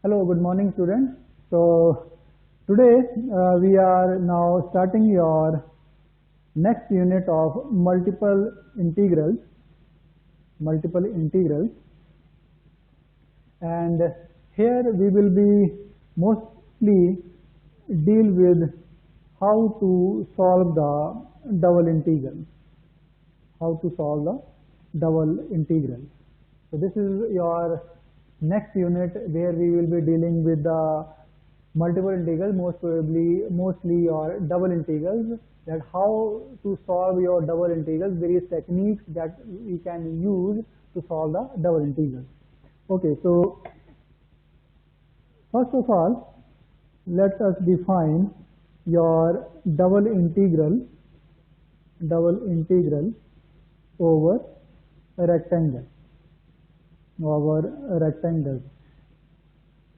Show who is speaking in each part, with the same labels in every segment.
Speaker 1: Hello, good morning students. So today we are now starting your next unit of multiple integrals, and here we will be mostly deal with how to solve the double integral, how to solve the double integral. So this is your next unit where we will be dealing with the multiple integrals, mostly your double integrals, that how to solve your double integrals, various techniques that we can use to solve the double integrals. Okay, so first of all, let us define your double integral over a rectangle.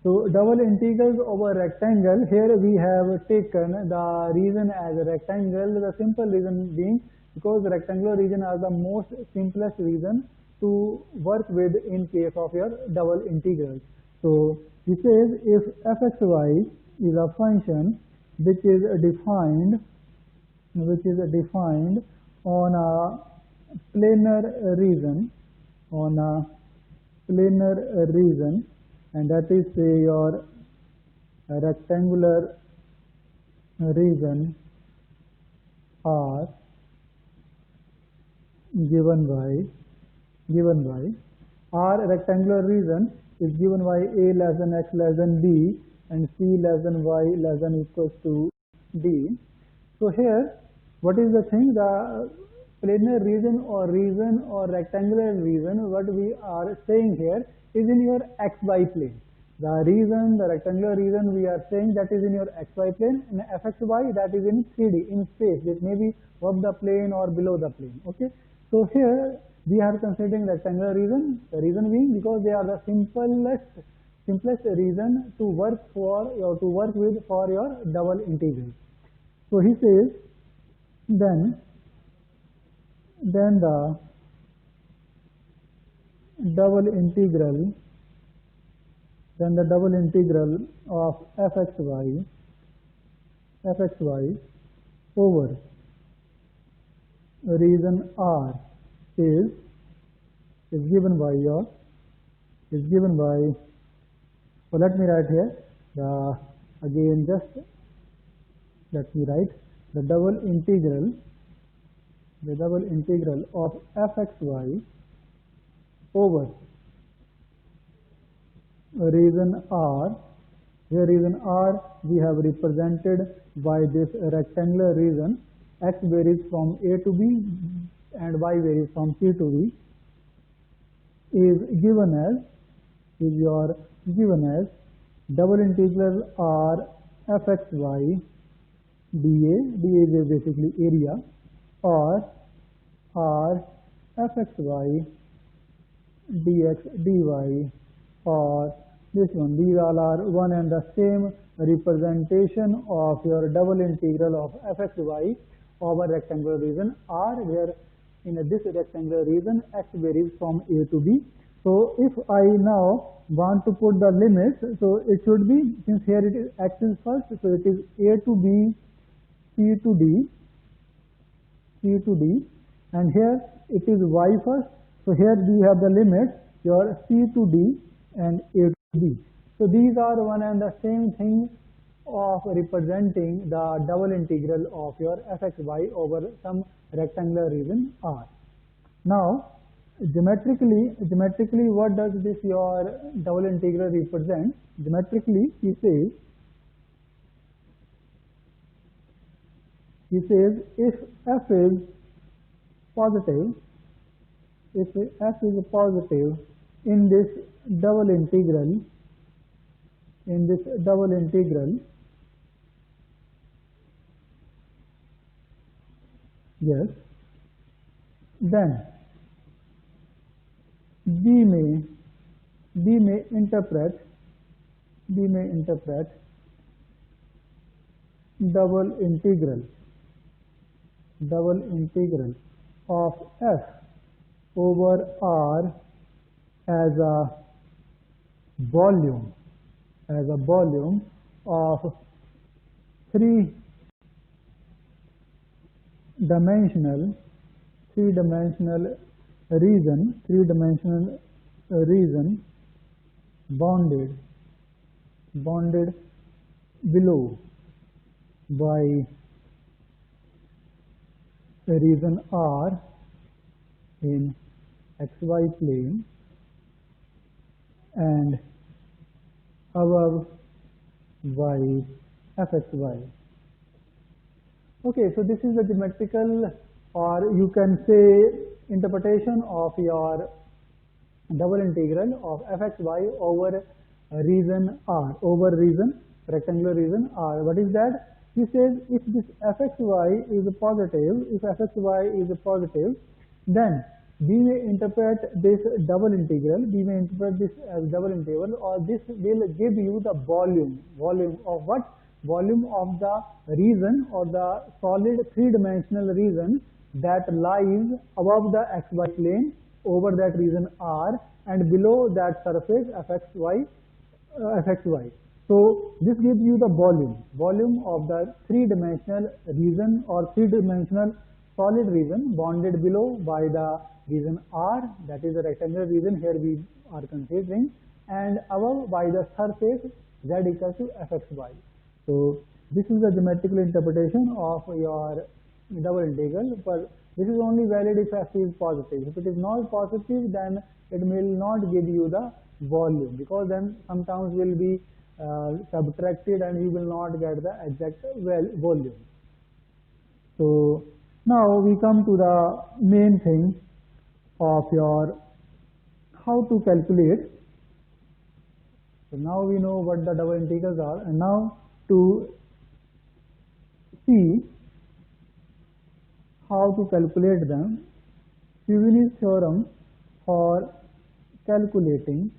Speaker 1: So double integrals over rectangle, here we have taken the region as a rectangle, the simple reason being because rectangular region are the most simplest region to work with in case of your double integrals. So it says if fxy is a function which is defined on a planar region, and that is say your rectangular region R given by R rectangular region is given by a less than x less than b and c less than y less than equals to d. So here, what is the thing? The planar region or rectangular region, what we are saying here is in your xy plane. The rectangular region we are saying that is in your xy plane, and fxy that is in 3D, in space. It may be above the plane or below the plane. Okay. So here we are considering rectangular region. The reason being because they are the simplest region to work with for your double integral. So he says then the double integral of fxy over region R is given by so let me write here let me write the double integral of fxy over region R, where region R we have represented by this rectangular region. X varies from A to B and Y varies from C to B, is given as double integral R fxy dA is basically area, or R fxy dx dy, or this one. These all are one and the same representation of your double integral of fxy over rectangular region R, where in this rectangular region x varies from A to B. So if I now want to put the limits, so it should be, since here it is x is first, so it is A to B, C to D, and here it is y first. So here we have the limits, your C to D and A to B. So these are one and the same thing of representing the double integral of your fxy over some rectangular region R. Now, geometrically, what does this your double integral represent? Geometrically, he says if f is positive, in this double integral, yes, then B may interpret double integral of f over R as a volume as a volume of three-dimensional region bounded below by region R in xy plane and above by fxy. Okay, so this is the geometrical, or you can say interpretation of your double integral of fxy over region R, over region, rectangular region R. What is that? He says if this fxy is positive, then we may interpret this double integral, as double integral, or this will give you the volume of what? Volume of the region, or the solid three-dimensional region that lies above the xy plane over that region R and below that surface fxy. So this gives you the volume of the three-dimensional region, or three-dimensional solid region bounded below by the region R, that is the rectangular region here we are considering, and above by the surface z equals to fxy. So this is the geometrical interpretation of your double integral, but this is only valid if f is positive. If it is not positive, then it will not give you the volume, because then some terms will be subtracted and you will not get the exact volume. So now we come to the main thing of your how to calculate. So now we know what the double integrals are, and now to see how to calculate them, Fubini's theorem for calculating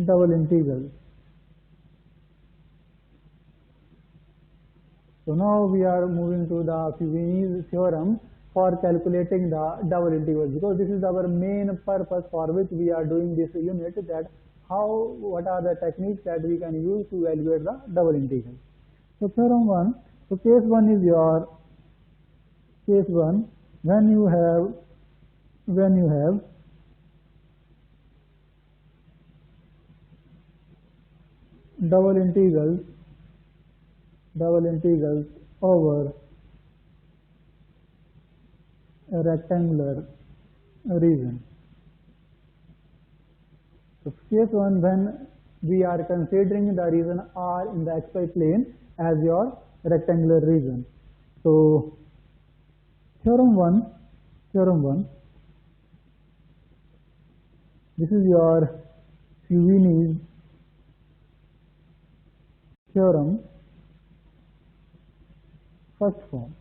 Speaker 1: double integrals. So now we are moving to the Fubini's theorem for calculating the double integrals, because this is our main purpose for which we are doing this unit, that what are the techniques that we can use to evaluate the double integral. So theorem 1, so case 1 is your case 1 when you have double integrals over a rectangular region. So case 1 when we are considering the region R in the xy plane as your rectangular region. So theorem 1, this is your Fubini's theorem, first form.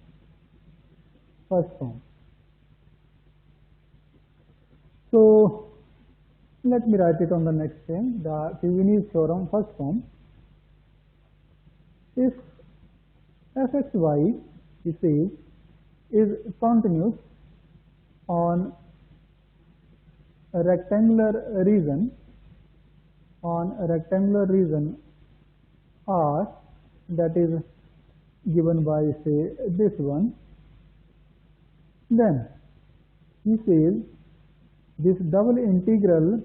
Speaker 1: So let me write it on the next page. The Fubini's theorem, first form. If fxy, you see, is continuous on a rectangular region, R, that is given by, say, this one, then he says this double integral,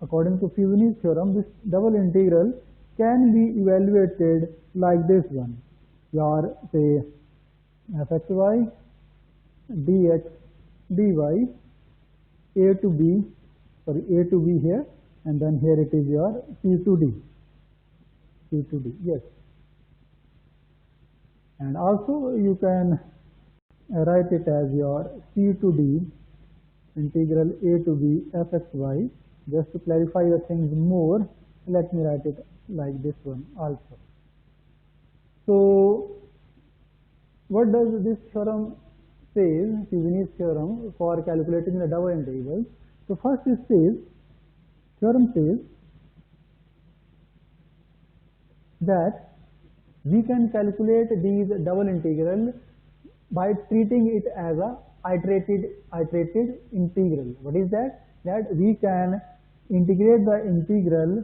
Speaker 1: according to Fubini's theorem, this double integral can be evaluated like this one. Your, say, fxy dx dy, a to b here, and then here it is your c to d, yes. And also you can write it as your c to d integral a to b fxy. Just to clarify the things more, let me write it like this one also. So what does this theorem say, Fubini's theorem for calculating the double integral? So first it says, theorem says that we can calculate these double integral by treating it as a iterated integral. What is that? that we can integrate the integral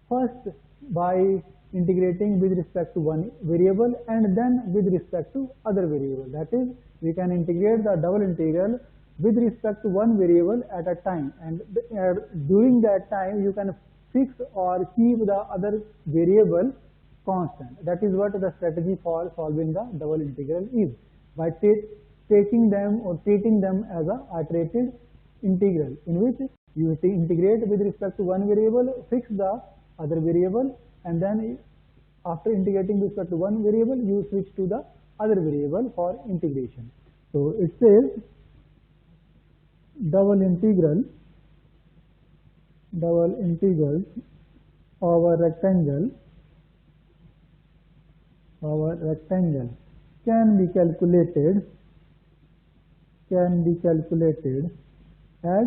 Speaker 1: first by integrating with respect to one variable and then with respect to other variable. That is, we can integrate the double integral with respect to one variable at a time, and during that time you can fix or keep the other variable constant. That is what the strategy for solving the double integral is, by taking them or treating them as a iterated integral, in which you integrate with respect to one variable, fix the other variable, and then after integrating with respect to one variable, you switch to the other variable for integration. So it says double integrals of a rectangle can be calculated as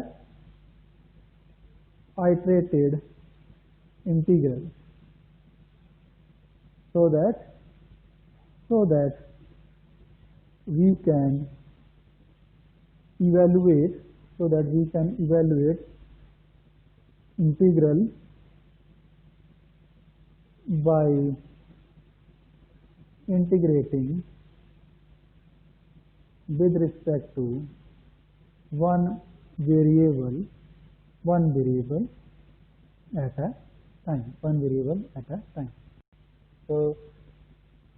Speaker 1: iterated integral, so that we can evaluate integral by integrating with respect to one variable at a time. So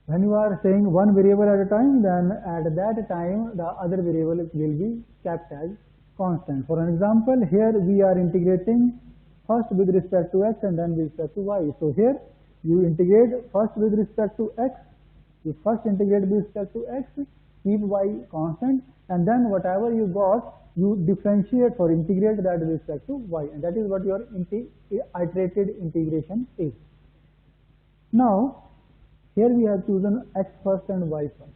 Speaker 1: when you are saying one variable at a time, then at that time the other variable will be kept as constant. For an example, here we are integrating first with respect to x and then with respect to y. So here you integrate first with respect to x, you first integrate with respect to x, keep y constant, and then whatever you got, you differentiate or integrate that with respect to y, and that is what your iterated integration is. Now here we have chosen x first and y first.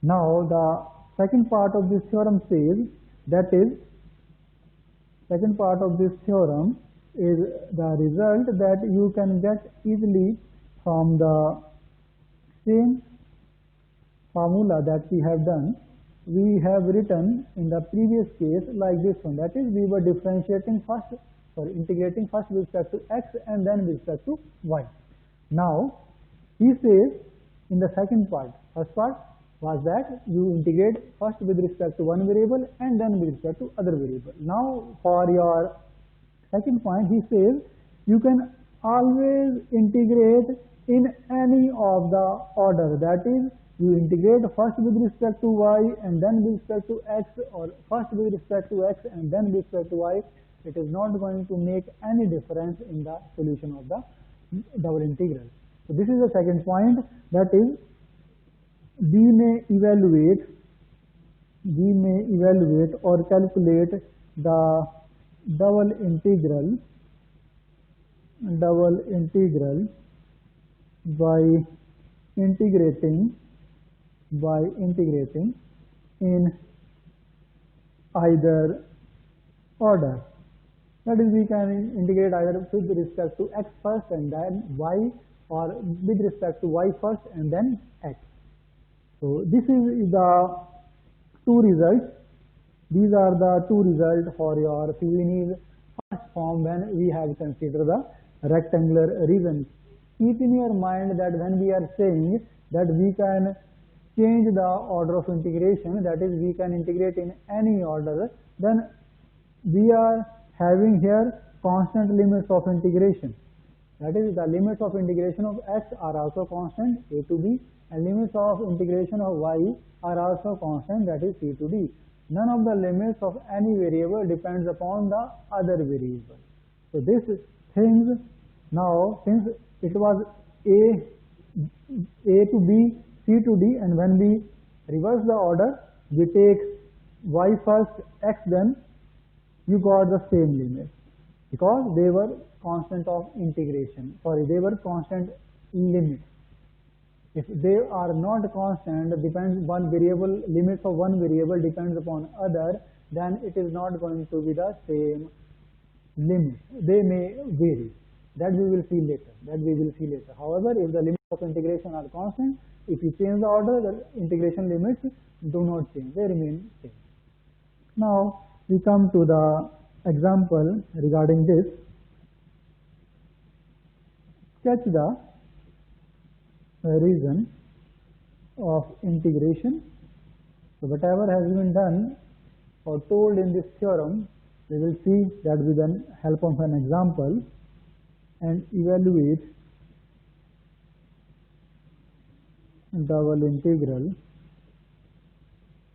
Speaker 1: Now the second part of this theorem says, that is, second part of this theorem is the result that you can get easily from the same formula that we have done. We have written in the previous case like this one, that is, we were integrating first with respect to x and then with respect to y. Now he says in the second part, first part was that you integrate first with respect to one variable and then with respect to other variable. Now for your second point, he says you can always integrate in any of the order, that is, you integrate first with respect to y and then with respect to x, or first with respect to x and then with respect to y. It is not going to make any difference in the solution of the double integral. So this is the second point, that is, we may evaluate or calculate the double integral by integrating in either order. That is, we can integrate either with respect to x first and then y, or with respect to y first and then x. So this is the two results. These are the two results for your Fubini's first form when we have considered the rectangular region. Keep in your mind that when we are saying that we can change the order of integration, that is, we can integrate in any order, then we are having here constant limits of integration. That is, the limits of integration of x are also constant, a to b, and limits of integration of y are also constant, that is c to d. None of the limits of any variable depends upon the other variable. So this things, now since it was a to b, c to d, and when we reverse the order, we take y first, x then, you got the same limit, because they were constant of integration. They were constant limits. If they are not constant, depends one variable, limits of one variable depends upon other, then it is not going to be the same limit. They may vary. That we will see later. However, if the limits of integration are constant, if you change the order, the integration limits do not change. They remain same. Now we come to the example regarding this. Sketch the reason of integration. So whatever has been done or told in this theorem, we will see that with the help of an example, and evaluate double integral,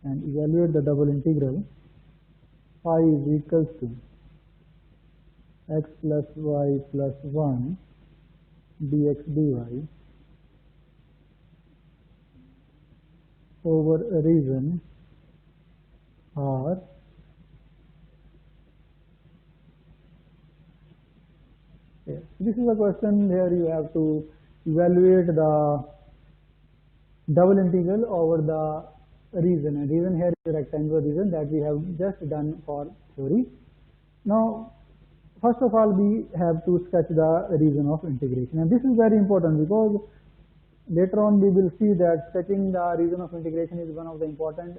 Speaker 1: and evaluate the double integral phi is equals to x plus y plus 1 dx dy over a region R Yes. This is a question here you have to evaluate the double integral over the region, and region here is a rectangular region that we have just done for theory. Now first of all we have to sketch the region of integration, and this is very important because later on we will see that sketching the region of integration is one of the important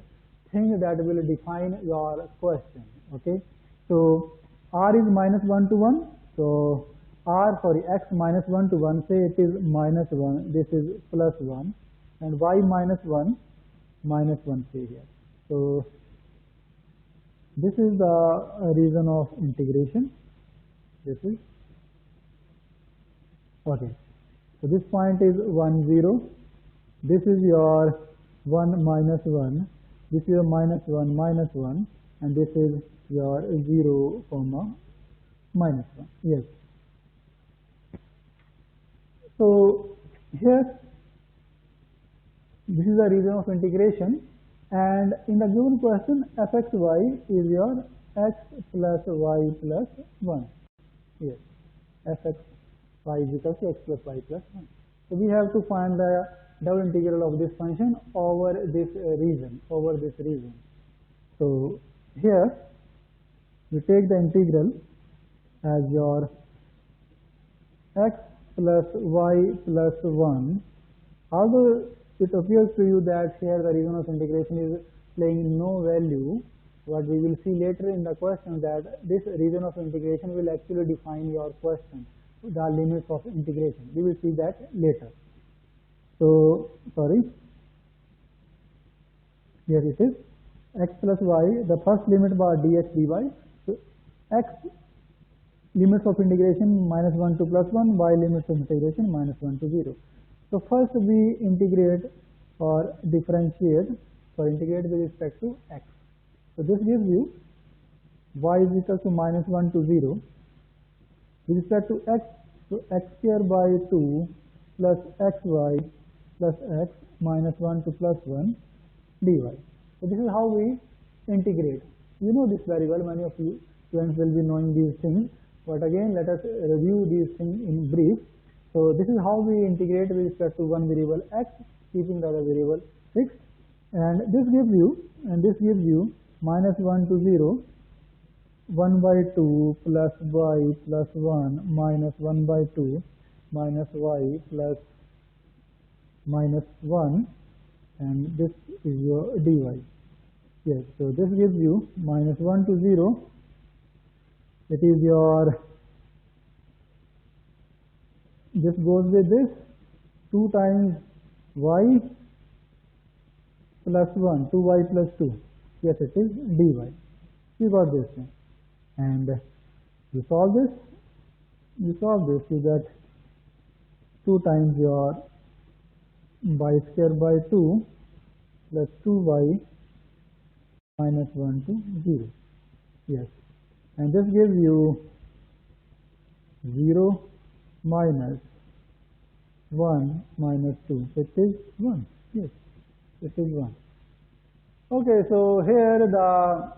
Speaker 1: things that will define your question. Okay, so R is minus 1 to 1, so x minus 1 to 1, say it is minus 1, this is plus 1, and y minus 1 say here. So this is the region of integration. This is okay. So this point is 1 0. This is your 1 minus 1. This is your minus 1, and this is your 0 comma minus 1. Yes. So here this is the region of integration, and in the given question fxy is your x plus y plus 1. Yes, fxy is equal to x plus y plus 1. So we have to find the double integral of this function over this region, So here we take the integral as your x plus y plus 1. Although it appears to you that here the region of integration is playing no value, what we will see later in the question that this region of integration will actually define your question, the limits of integration. We will see that later. So sorry, here it is x plus y, the first limit was dx dy. So x limits of integration minus 1 to plus 1, y limits of integration minus 1 to 0. So first we integrate or differentiate integrate with respect to x. So this gives you y is equal to minus 1 to 0 with respect to x. So x square by 2 plus xy plus x minus 1 to plus 1 dy. So this is how we integrate. You know this very well. Many of you students will be knowing these things. But again, let us review these things in brief. So this is how we integrate with respect to one variable x, keeping the other variable fixed, and this gives you minus 1 to 0, 1 by 2 plus y plus 1 minus 1 by 2 minus y plus minus 1, and this is your dy. Yes, so this gives you minus 1 to 0. It is your, this goes with this, 2 times y plus 1, 2y plus 2. Yes, it is dy. You got this thing. And you solve this, you get 2 times your y square by 2 plus 2y minus 1 to 0. Yes. And this gives you 0 minus 1 minus 2. It is 1. Yes, it is 1. Okay, so here the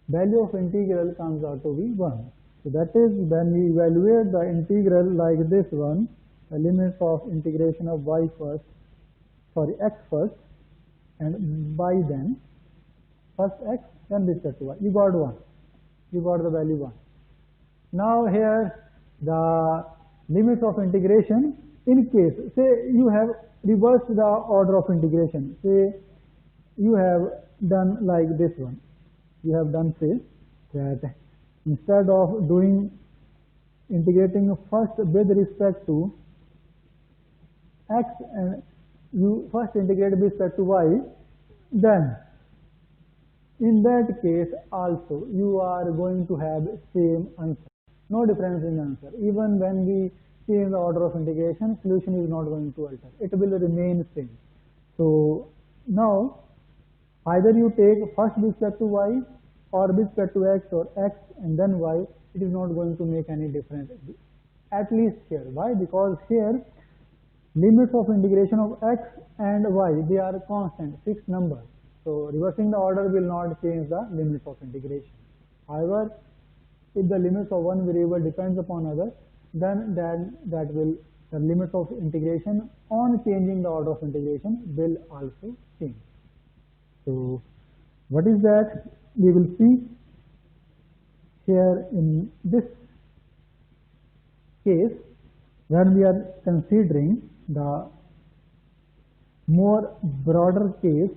Speaker 1: value of integral comes out to be 1. So that is when we evaluate the integral like this one, the limits of integration of x first, and by then, first x, then with respect to y. You got 1. You got the value 1. Now here the limits of integration, in case, say you have reversed the order of integration. Say you have done like this one. You have done, say, that instead of doing integrating first with respect to x and you first integrate with respect to y, then in that case also you are going to have same answer, no difference in answer. Even when we change the order of integration, solution is not going to alter, it will remain same. So now either you take first with respect to y or with respect to x or x and then y, it is not going to make any difference, at least here. Why? Because here limits of integration of x and y, they are constant, fixed numbers. So reversing the order will not change the limits of integration. However, if the limits of one variable depends upon other, then the limits of integration on changing the order of integration will also change. So what is that? We will see here in this case when we are considering the more broader case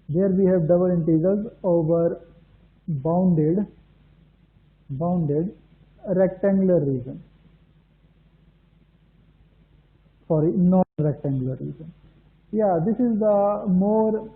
Speaker 1: where we have double integrals over bounded rectangular region. Sorry, non-rectangular region. Yeah, this is the more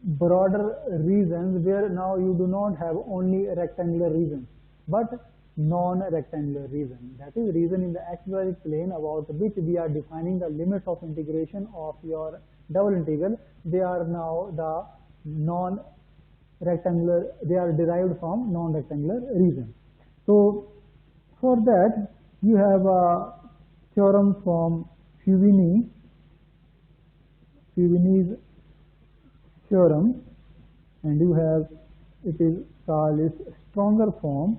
Speaker 1: broader regions where now you do not have only rectangular regions but non-rectangular region. That is region in the xy plane about which we are defining the limits of integration of your double integral. They are now the non-rectangular, they are derived from non-rectangular region. So for that you have a theorem from Fubini's theorem, and you have, it is called its stronger form.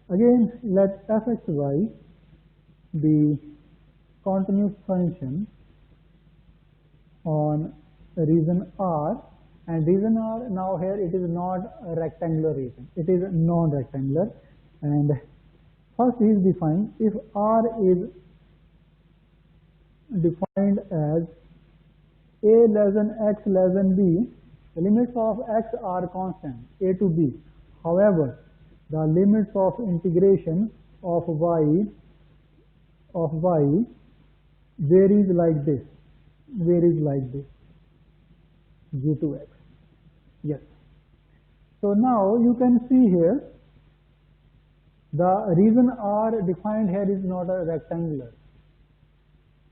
Speaker 1: Again, let fxy be continuous function on region R, and region R now here it is not a rectangular region, it is non-rectangular. And first is defined, if R is defined as a less than x less than b, the limits of x are constant, a to b. However, the limits of integration of y varies like this, g to x. Yes. So now you can see here the region R defined here is not a rectangular.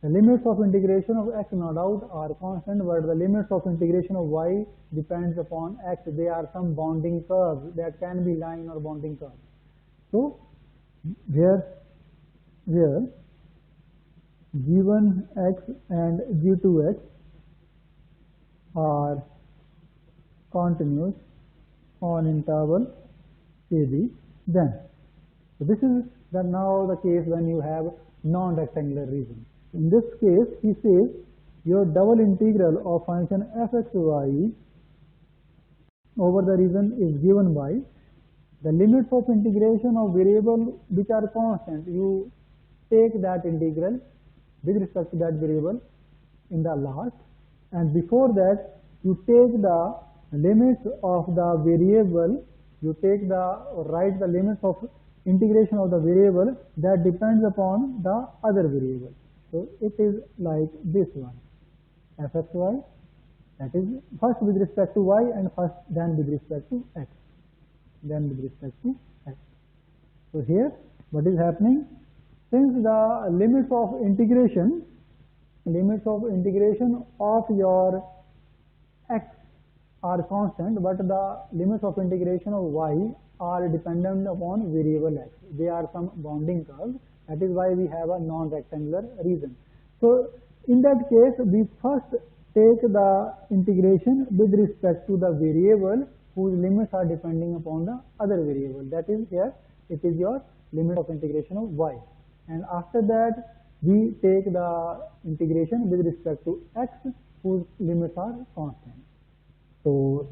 Speaker 1: The limits of integration of x no doubt are constant, but the limits of integration of y depends upon x. They are some bounding curves, that can be line or bounding curves. So here g1 x and g2 x are continuous on interval AB. Then, so this is now the case when you have non-rectangular region. In this case, he says your double integral of function fxy over the region is given by the limits of integration of variable which are constant. You take that integral with respect to that variable in the last, and before that you take the limits of the variable, write the limits of integration of the variable that depends upon the other variable. So it is like this one, fxy, that is first with respect to y and then with respect to x, So here what is happening, since the limits of integration of your x are constant, but the limits of integration of y are dependent upon variable x. They are some bounding curves. That is why we have a non-rectangular region. So in that case, we first take the integration with respect to the variable whose limits are depending upon the other variable. That is here, it is your limit of integration of y. And after that, we take the integration with respect to x whose limits are constant. So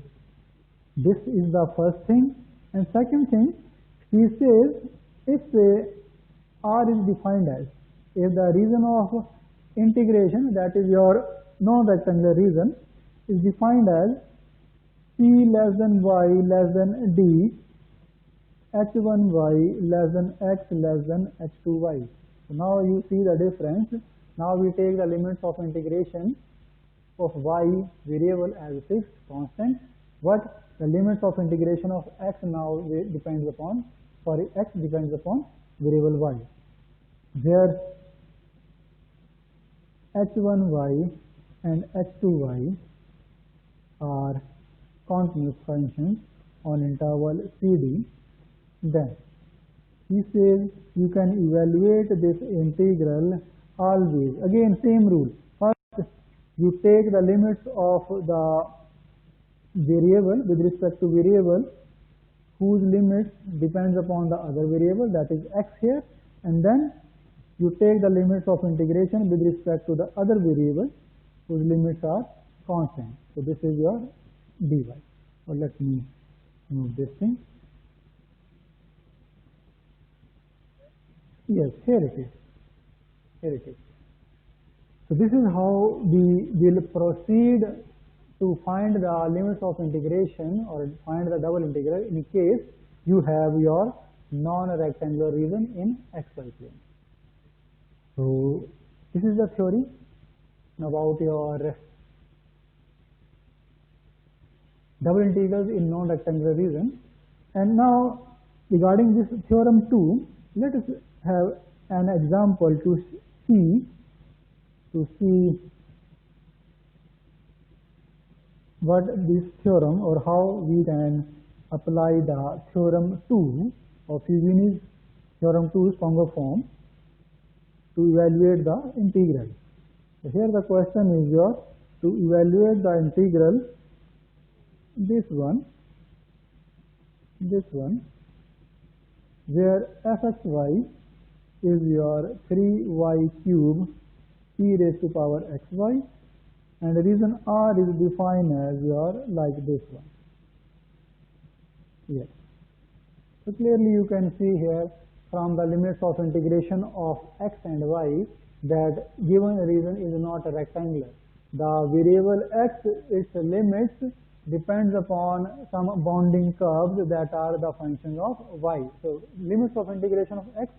Speaker 1: this is the first thing. And second thing, he says, if R is defined as, if the region of integration, that is your non-rectangular region, is defined as c less than y less than d, h1y less than x less than h2y. So now you see the difference. Now we take the limits of integration of y variable as fixed constant, but the limits of integration of x now depends upon, x depends upon variable y, where h1y and h2y are continuous functions on interval CD. Then he says you can evaluate this integral always. Again, same rule. First, you take the limits of the variable with respect to variable whose limits depends upon the other variable, that is x here, and then you take the limits of integration with respect to the other variable whose limits are constant. So this is your dy. So let me move this thing. Yes, here it is. Here it is. So this is how we will proceed to find the limits of integration or find the double integral in case you have your non-rectangular region in xy plane. So this is the theory about your double integrals in non-rectangular region. And now regarding this theorem 2, let us have an example to see what this theorem or how we can apply the theorem 2 of Fubini's theorem 2 stronger form to evaluate the integral. So here the question is to evaluate the integral this one where fxy is your 3y cube e raised to power xy, and the region R is defined as like this one. Yes. So clearly you can see here from the limits of integration of x and y that given region is not rectangular. The variable x, its limits depends upon some bounding curves that are the functions of y. So limits of integration of x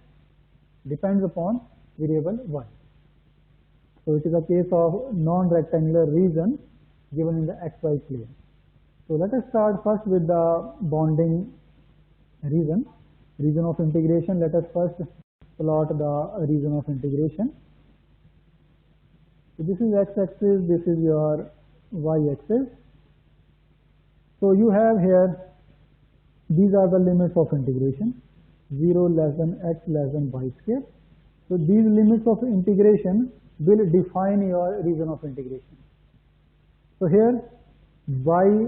Speaker 1: depends upon variable y. So it is a case of non-rectangular region given in the xy plane. So let us start first with the bounding region of integration. Let us first plot the region of integration. So this is x-axis, this is your y-axis. So you have here, these are the limits of integration, 0 less than x less than y square. So these limits of integration will define your region of integration. So here y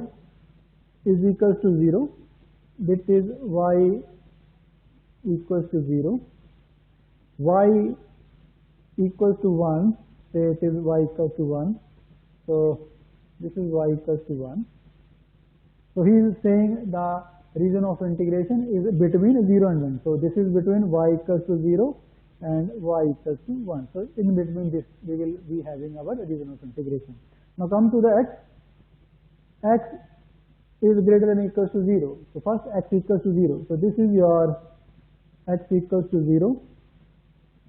Speaker 1: is equals to 0, this is y equals to 0, y equals to 1, say it is y equals to 1, so this is y equals to 1. So he is saying the region of integration is between 0 and 1. So this is between y equals to 0 and y equals to 1. So in between this we will be having our region of integration. Now come to the x. X is greater than or equals to 0. So first x equals to 0. So this is your x equals to 0.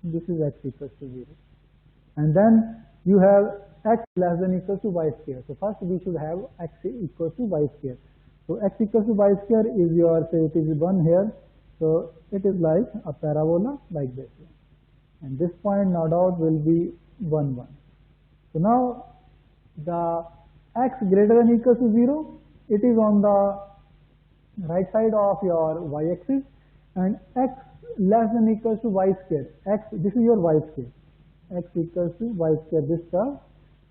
Speaker 1: This is x equals to 0. And then you have x less than or equals to y square. So first we should have x equals to y square. So x equals to y square is your, say it is 1 here. So it is like a parabola like this. And this point no doubt will be 1, 1. So now the x greater than or equals to 0, it is on the right side of your y-axis, and x less than or equals to y square. X, this is your y square. X equals to y square, this curve.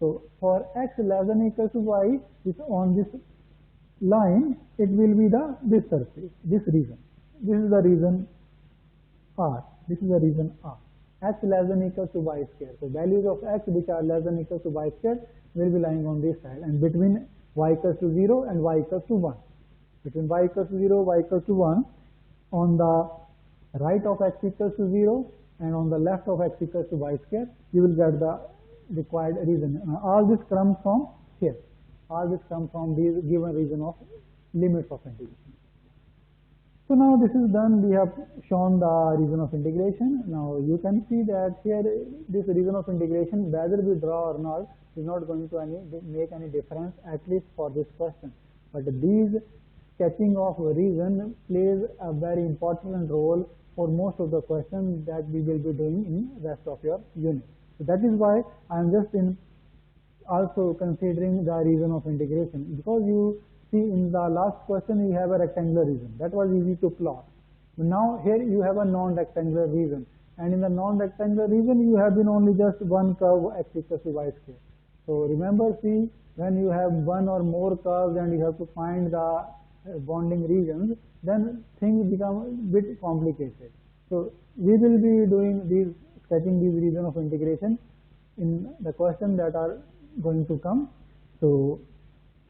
Speaker 1: So for x less than or equals to y, it's on this line, it will be this surface, this region. This is the region R. This is the region R. X less than or equals to y square. So values of x which are less than or equals to y square will be lying on this side, and between y equals to 0 and y equals to 1. Between y equals to 0, y equals to 1, on the right of x equals to 0 and on the left of x equals to y square, you will get the required region. All this comes from here. all this comes from the given region of limits of integration. So now this is done, we have shown the region of integration. Now you can see that here this region of integration, whether we draw or not, is not going to make any difference, at least for this question. But these sketching of region plays a very important role for most of the questions that we will be doing in rest of your unit. So that is why I am just also considering the region of integration, because you see in the last question we have a rectangular region, that was easy to plot. But now here you have a non-rectangular region, and in the non-rectangular region you have been only just one curve x equals to y square. So remember, see, when you have one or more curves and you have to find the bonding regions, then things become a bit complicated. So we will be doing these, sketching these region of integration in the question that are going to come. So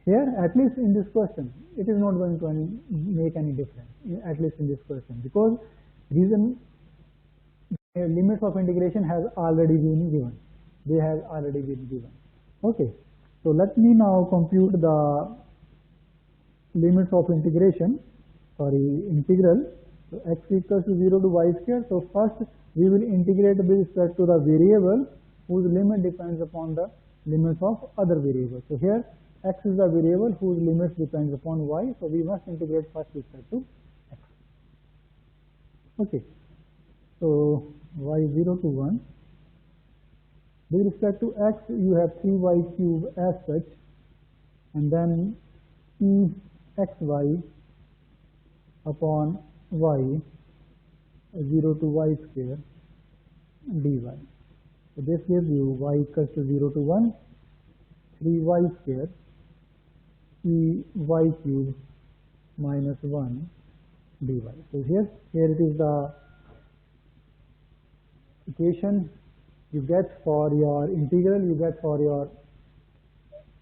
Speaker 1: here, at least in this question, it is not going to make any difference, at least in this question, because region limits of integration has already been given. They have already been given. Okay, so let me now compute the limits of integration, integral. So x equals to 0 to y square. So first we will integrate with respect to the variable whose limit depends upon the limits of other variables. So here x is the variable whose limits depends upon y, so we must integrate first with respect to x. Okay, so y0 to 1. With respect to x, you have 3y cube as such, and then exy upon y 0 to y square dy. So this gives you y equals to 0 to 1, 3y square y cube minus 1 dy. So here it is the equation you get for your integral, you get for your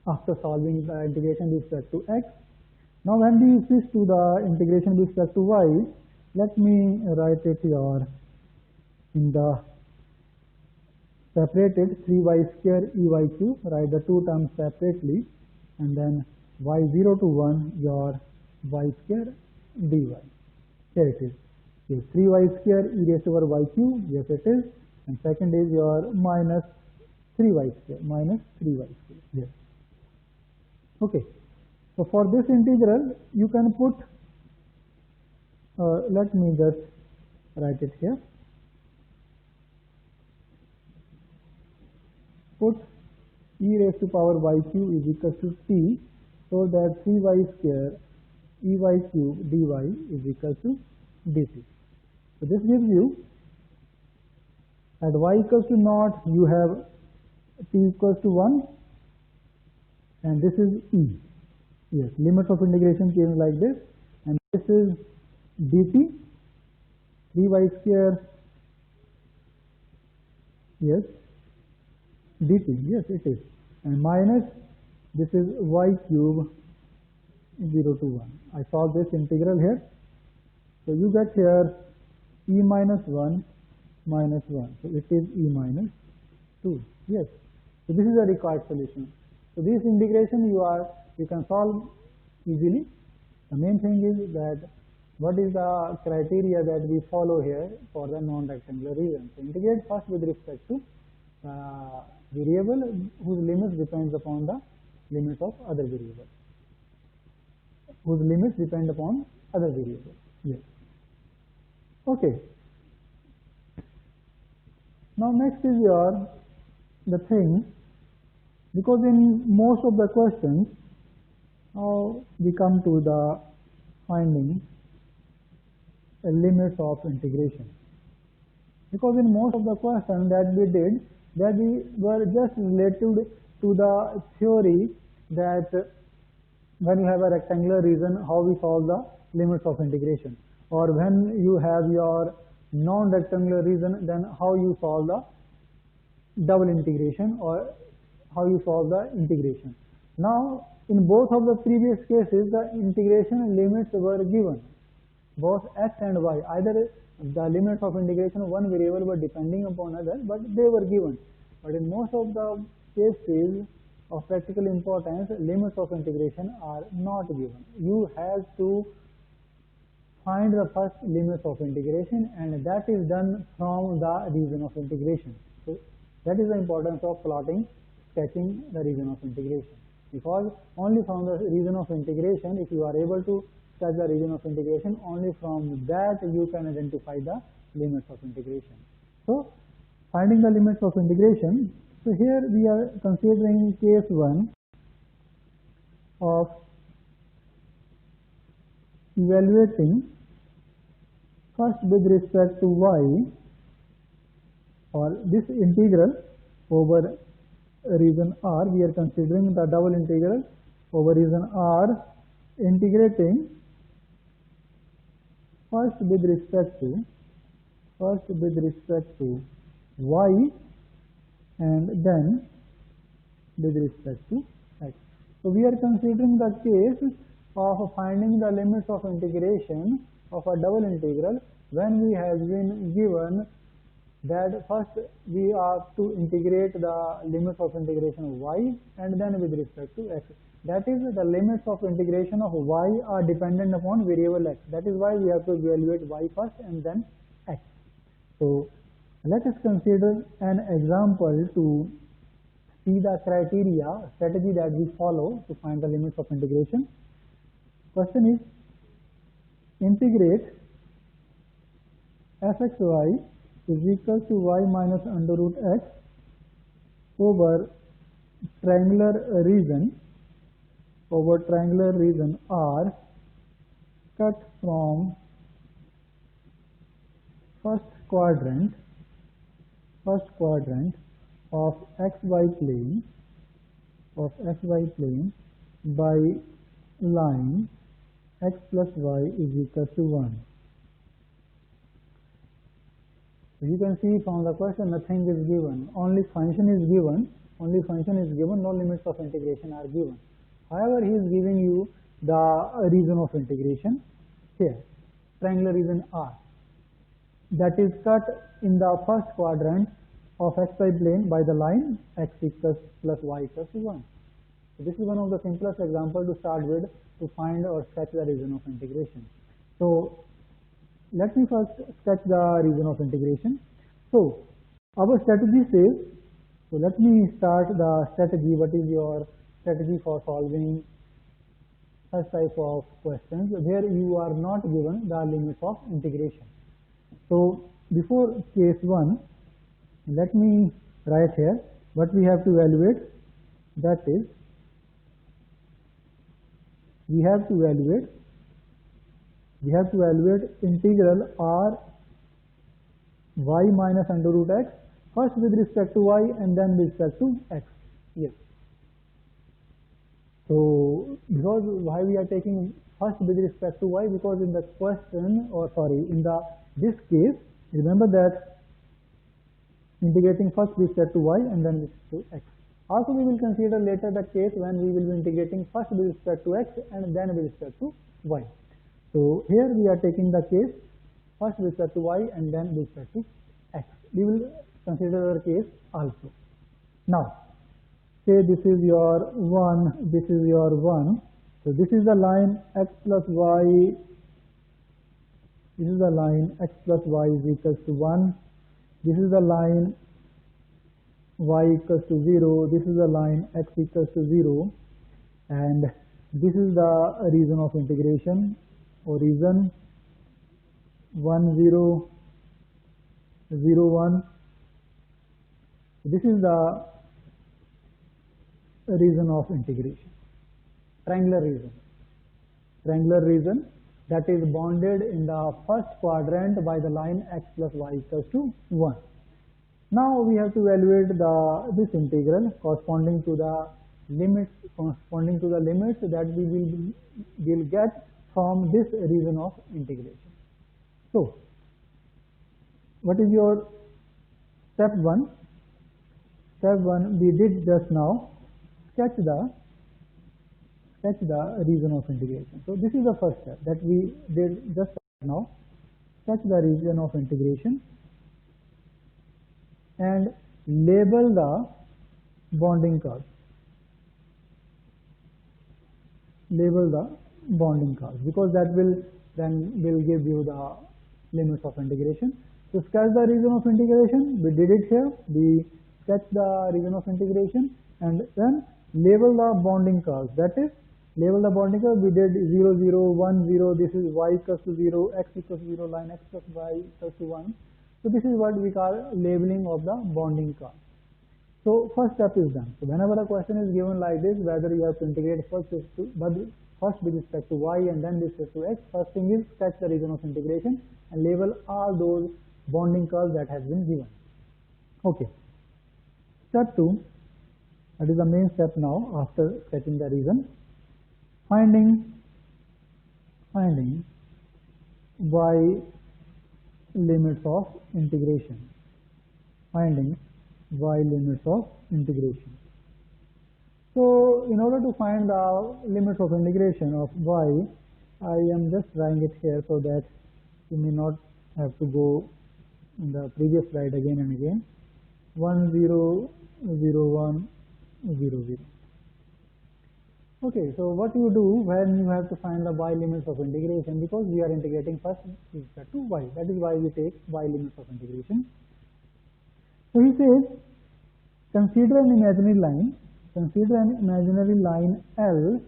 Speaker 1: after solving the integration with respect to x. Now when we switch to the integration with respect to y, let me write it here in the separated 3y square ey cube, write the two terms separately, and then y0 to 1 your y square dy. Here it is. Okay, 3y square e raised to power y cube, yes it is, and second is your minus 3y square, yes. Okay, so for this integral you can put, let me just write it here, put e raised to power y cube is equal to t, so that 3y square ey cube dy is equal to dt. So this gives you, at y equals to naught you have t equals to 1, and this is e. Yes, limits of integration came like this, and this is dt, 3y square, yes, dt, yes it is, and minus this is y cube 0 to 1. I solve this integral here, so you get here e minus 1 minus 1, so it is e minus 2, yes. So this is a required solution. So this integration you can solve easily. The main thing is that what is the criteria that we follow here for the non-rectangular region. So integrate first with respect to variable whose limits depends upon the limits of other variables. Whose limits depend upon other variables. Yes. Okay. Now next is the thing, because in most of the questions now we come to the finding limits of integration. Because in most of the questions that we did, that we were just related to the theory that when you have a rectangular region, how we solve the limits of integration, or when you have your non-rectangular region, then how you solve the double integration or how you solve the integration. Now in both of the previous cases the integration limits were given, both x and y, either the limits of integration of one variable were depending upon other, but they were given. But in most of the cases of practical importance, limits of integration are not given. You have to find the first limits of integration, and that is done from the region of integration. So that is the importance of plotting, sketching the region of integration, because only from the region of integration, if you are able to sketch the region of integration, only from that you can identify the limits of integration. So finding the limits of integration, so here we are considering case 1 of evaluating first with respect to y, or this integral over region R, we are considering the double integral over region R, integrating first with respect to y and then with respect to x. So we are considering the case of finding the limits of integration of a double integral when we have been given that first we have to integrate the limits of integration of y and then with respect to x. That is, the limits of integration of y are dependent upon variable x. That is why we have to evaluate y first and then x. So let us consider an example to see the criteria, strategy that we follow to find the limits of integration. Question is, integrate fxy is equal to y minus under root x over triangular region R cut from first quadrant of xy plane by line x plus y is equal to 1. You can see from the question nothing is given, only function is given, no limits of integration are given. However, he is giving you the region of integration here, triangular region R, that is cut in the first quadrant of xy plane by the line x equals plus y equals to 1. So this is one of the simplest examples to start with to find or sketch the region of integration. So let me first sketch the region of integration. So our strategy says, so let me start the strategy. What is your strategy for solving such type of questions where you are not given the limits of integration? So before case 1, let me write here what we have to evaluate. That is, we have to evaluate integral r y minus under root x first with respect to y and then with respect to x. Yes. So because why we are taking first with respect to y, because in the question, or sorry, in this case, remember that integrating first with respect to y and then with respect to x. Also we will consider later the case when we will be integrating first with respect to x and then with respect to y. So here we are taking the case first with respect to y and then with respect to x. We will consider our case also. Now, say this is your 1, this is your 1. So this is the line x plus y, this is the line x plus y is equals to 1. This is the line y equals to 0, this is the line x equals to 0, and this is the region of integration, or region 1 0 0 1. This is the region of integration, triangular region that is bounded in the first quadrant by the line x plus y equals to 1. Now we have to evaluate this integral corresponding to the limits that we will get from this region of integration. So what is your step 1? Step 1 we did just now, sketch the region of integration. So this is the first step that we did just now, sketch the region of integration and label the bonding curve. label the bonding curves, because that will give you the limits of integration. To sketch the region of integration, we did it here. We sketch the region of integration and then label the bonding curves. That is, label the bonding curve. We did 0, 0, 1, 0. This is y equals to 0, x equals to 0, line x plus y equals to 1. So this is what we call labeling of the bonding curve. So first step is done. So whenever a question is given like this, whether you have to integrate first with respect to y and then with respect to x, first thing is sketch the region of integration and label all those bonding curves that has been given. Okay. Step 2, that is the main step now after sketching the region. Finding y limits of integration. Finding y limits of integration. So in order to find the limits of integration of y, I am just writing it here so that you may not have to go in the previous slide again and again. 1, 0, 0, 1, 0, 0. Okay, so what you do when you have to find the y limits of integration, because we are integrating first with respect to y, that is why we take y limits of integration. So he says, consider an imaginary line L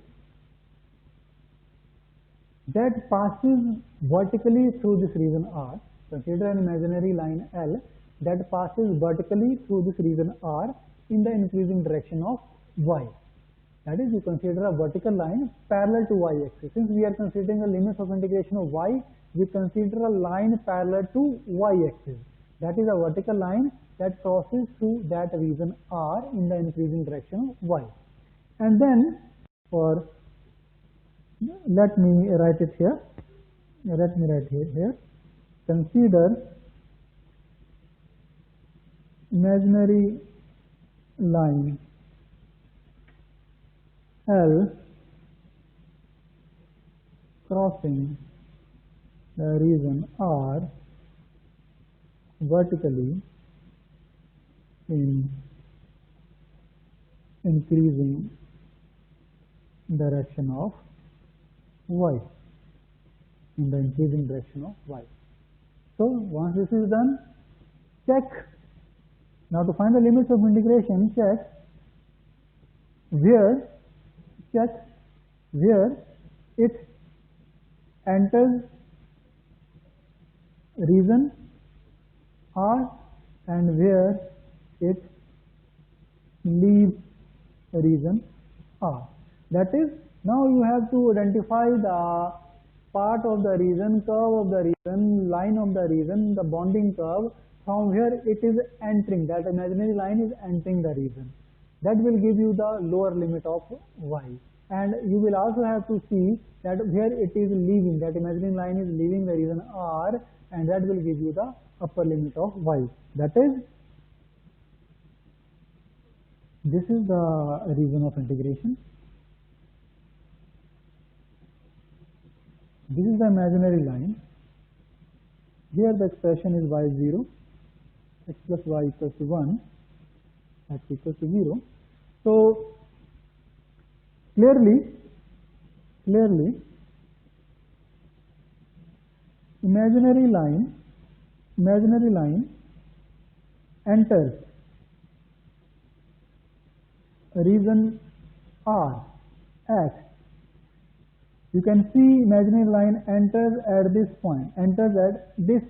Speaker 1: that passes vertically through this region R. Consider an imaginary line L that passes vertically through this region R in the increasing direction of y. That is, you consider a vertical line parallel to y-axis. Since we are considering the limits of integration of y, we consider a line parallel to y-axis. That is a vertical line that crosses through that region R in the increasing direction of y. And then let me write it here. Let me write here. Consider imaginary line L crossing the region R vertically in increasing direction of y, in the increasing direction of y. So once this is done, check. Now to find the limits of integration, check where it enters region R and where it leaves region R. That is, now you have to identify the part of the region, curve of the region, line of the region, the bonding curve from where it is entering, that imaginary line is entering the region. That will give you the lower limit of y. And you will also have to see that where it is leaving, that imaginary line is leaving the region R, and that will give you the upper limit of y. That is, this is the region of integration. This is the imaginary line. Here the expression is y0, x plus y equals to 1, x equals to 0. So clearly imaginary line enters region R at, you can see imaginary line enters at this point, enters at this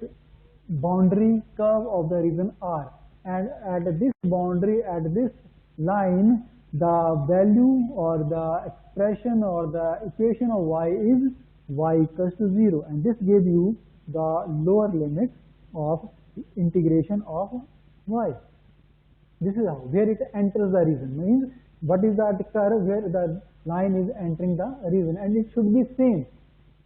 Speaker 1: boundary curve of the region R, and at this boundary, at this line, the value or the expression or the equation of y is y equals to 0, and this gives you the lower limit of integration of y. This is how, where it enters the region, means what is the curve where the line is entering the region, and it should be same.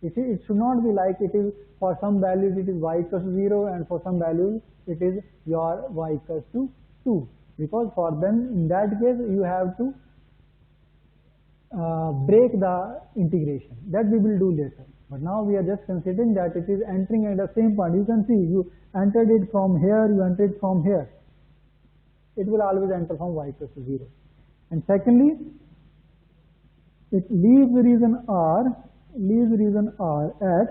Speaker 1: It should not be like it is for some values it is y equals to 0 and for some values it is your y equals to 2, because for them in that case you have to break the integration. That we will do later. But now we are just considering that it is entering at the same point. You can see you entered it from here, you entered it from here. It will always enter from y equals to 0. And secondly, it leaves region R, at,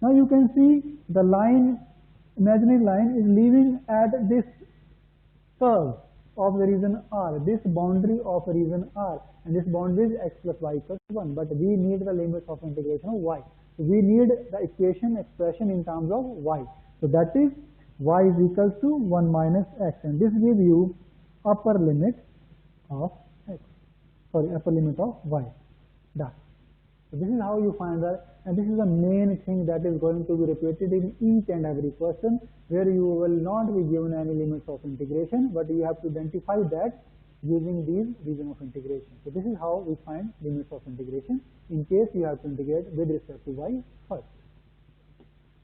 Speaker 1: now you can see the line, imaginary line is leaving at this curve of the region R, this boundary of region R, and this boundary is x plus y equals 1, but we need the limits of integration of y. So we need the expression in terms of y. So that is y is equals to 1 minus x, and this gives you upper limit of upper limit of y. Done. So this is how you find that, and this is the main thing that is going to be repeated in each and every question, where you will not be given any limits of integration, but you have to identify that using these region of integration. So this is how we find limits of integration in case you have to integrate with respect to y first.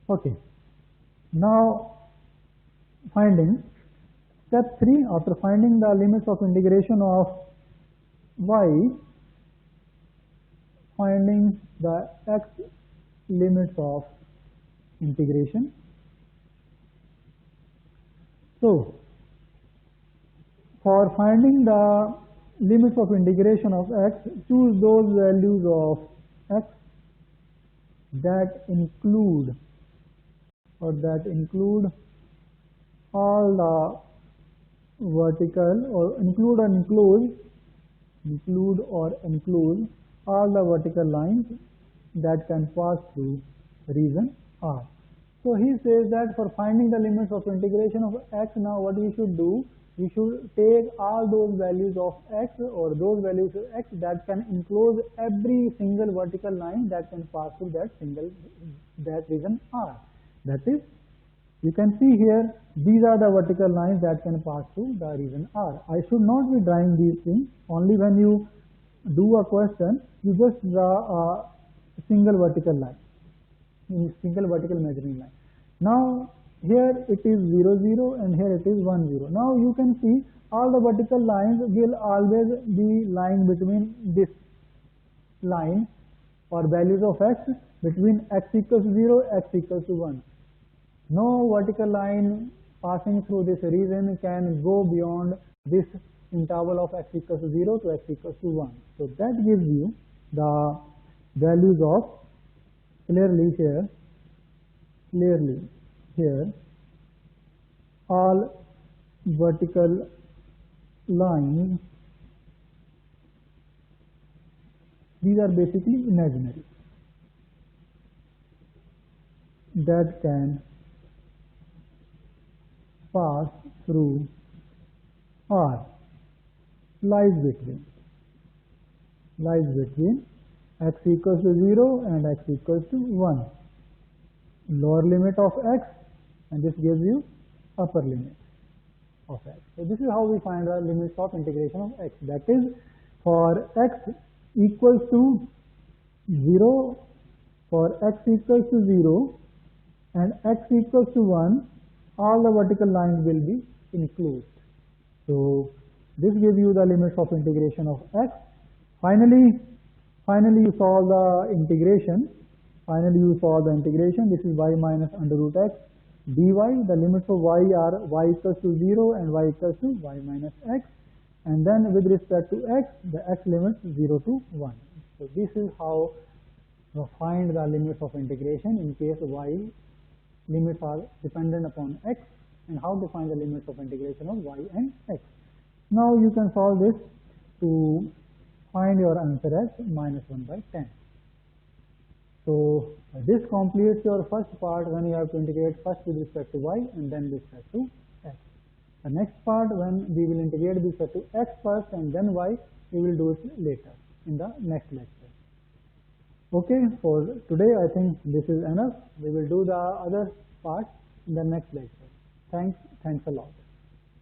Speaker 1: Okay. Now finding step 3, after finding the limits of integration of y, finding the x limits of integration. So for finding the limits of integration of x, choose those values of x that include all the vertical, or include all the vertical lines that can pass through region R. So he says that for finding the limits of integration of x, now what we should do, we should take all those values of x, or those values of x that can enclose every single vertical line that can pass through that region R. That is, you can see here, these are the vertical lines that can pass through the region R. I should not be drawing these things. Only when you do a question, you just draw a single vertical line, single vertical measuring line. Now here it is 0, 0, and here it is 1, 0. Now you can see all the vertical lines will always be lying between this line, or values of x, between x equals 0, x equals to 1. No vertical line passing through this region can go beyond this interval of x equals to 0 to x equals to 1. So that gives you the values of, clearly here, all vertical lines, these are basically imaginary, that can pass through R, lies between x equals to 0 and x equals to 1. Lower limit of x, and this gives you upper limit of x. So this is how we find the limits of integration of x. That is, for x equals to 0, and x equals to 1, all the vertical lines will be enclosed. So this gives you the limits of integration of x. Finally you solve the integration. This is y minus under root x dy. The limits of y are y equals to 0 and y equals to y minus x. And then with respect to x, the x limits 0 to 1. So this is how to find the limits of integration in case y limits are dependent upon x, and how to find the limits of integration of y and x. Now you can solve this to find your answer as minus 1 by 10. So this completes your first part, when you have to integrate first with respect to y and then with respect to x. The next part, when we will integrate with respect to x first and then y, we will do it later in the next lecture. Okay, for today I think this is enough. We will do the other part in the next lecture. Thanks a lot.